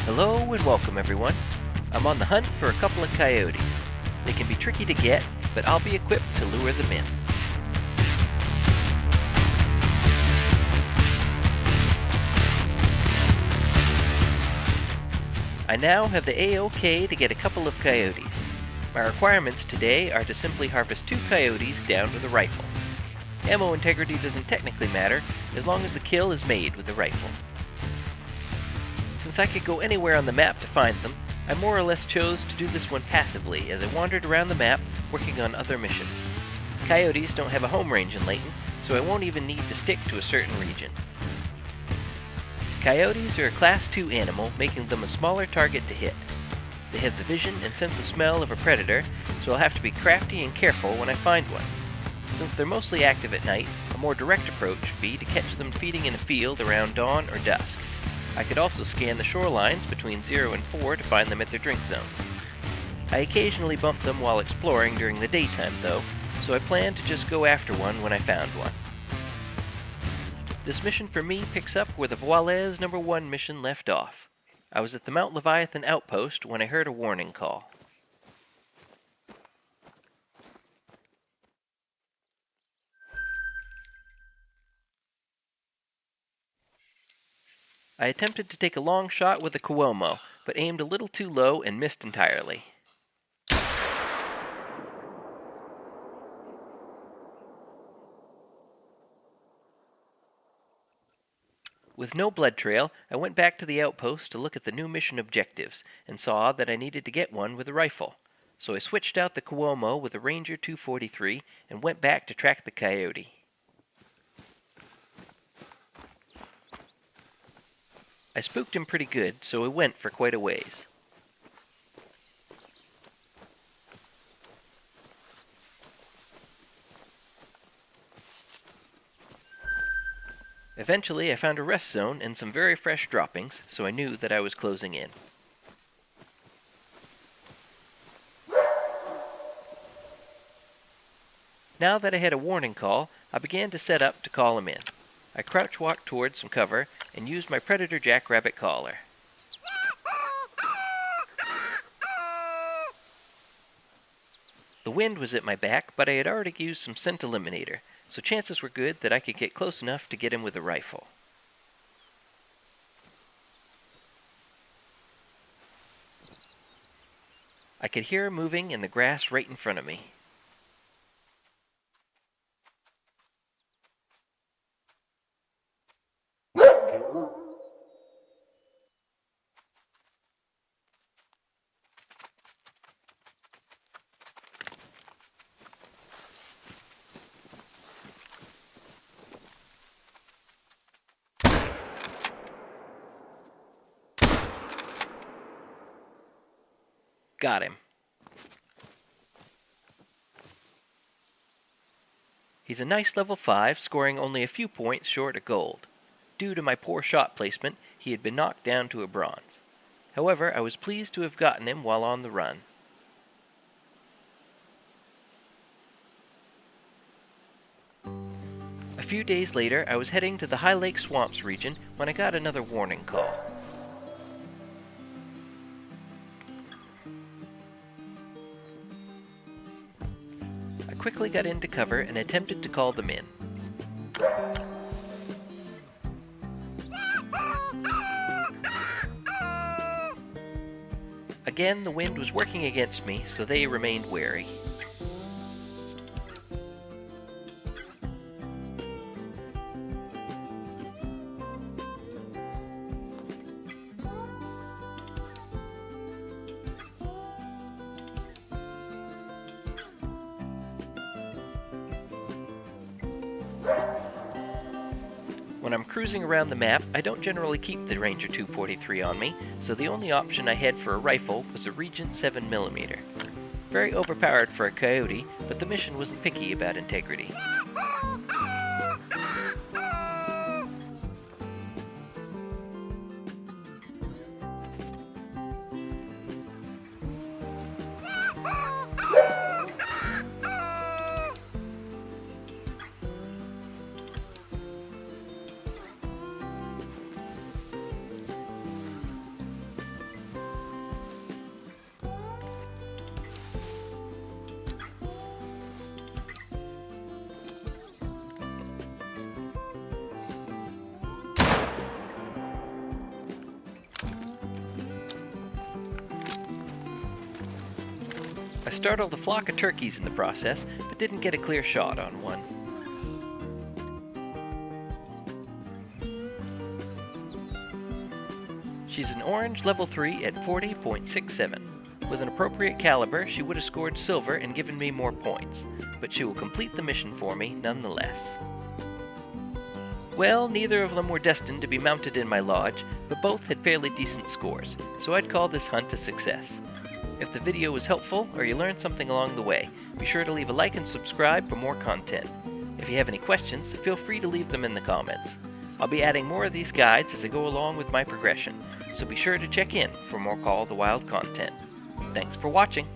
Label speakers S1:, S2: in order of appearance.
S1: Hello and welcome everyone. I'm on the hunt for a couple of coyotes. They can be tricky to get, but I'll be equipped to lure them in. I now have the A-OK to get a couple of coyotes. My requirements today are to simply harvest 2 coyotes down with a rifle. Ammo integrity doesn't technically matter, as long as the kill is made with a rifle. Since I could go anywhere on the map to find them, I more or less chose to do this one passively as I wandered around the map working on other missions. Coyotes don't have a home range in Layton, so I won't even need to stick to a certain region. Coyotes are a Class 2 animal, making them a smaller target to hit. They have the vision and sense of smell of a predator, so I'll have to be crafty and careful when I find one. Since they're mostly active at night, a more direct approach would be to catch them feeding in a field around dawn or dusk. I could also scan the shorelines between 0 and 4 to find them at their drink zones. I occasionally bump them while exploring during the daytime though, so I plan to just go after one when I found one. This mission for me picks up where the Vualez No. 1 mission left off. I was at the Mount Leviathan outpost when I heard a warning call. I attempted to take a long shot with a Cuomo, but aimed a little too low and missed entirely. With no blood trail, I went back to the outpost to look at the new mission objectives, and saw that I needed to get one with a rifle. So I switched out the Cuomo with a Ranger 243 and went back to track the coyote. I spooked him pretty good, so I went for quite a ways. Eventually, I found a rest zone and some very fresh droppings, so I knew that I was closing in. Now that I had a warning call, I began to set up to call him in. I crouch walked towards some cover and used my Predator Jackrabbit collar. The wind was at my back, but I had already used some scent eliminator, so chances were good that I could get close enough to get him with a rifle. I could hear him moving in the grass right in front of me. Got him. He's a nice level 5, scoring only a few points short of gold. Due to my poor shot placement, he had been knocked down to a bronze. However, I was pleased to have gotten him while on the run. A few days later, I was heading to the High Lake Swamps region when I got another warning call. I quickly got into cover and attempted to call them in. Again, the wind was working against me, so they remained wary. When I'm cruising around the map, I don't generally keep the Ranger 243 on me, so the only option I had for a rifle was a Regent 7mm. Very overpowered for a coyote, but the mission wasn't picky about integrity. I startled a flock of turkeys in the process, but didn't get a clear shot on one. She's an orange level 3 at 40.67. With an appropriate caliber, she would have scored silver and given me more points, but she will complete the mission for me nonetheless. Well, neither of them were destined to be mounted in my lodge, but both had fairly decent scores, so I'd call this hunt a success. If the video was helpful or you learned something along the way, be sure to leave a like and subscribe for more content. If you have any questions, feel free to leave them in the comments. I'll be adding more of these guides as I go along with my progression, so be sure to check in for more Call of the Wild content. Thanks for watching!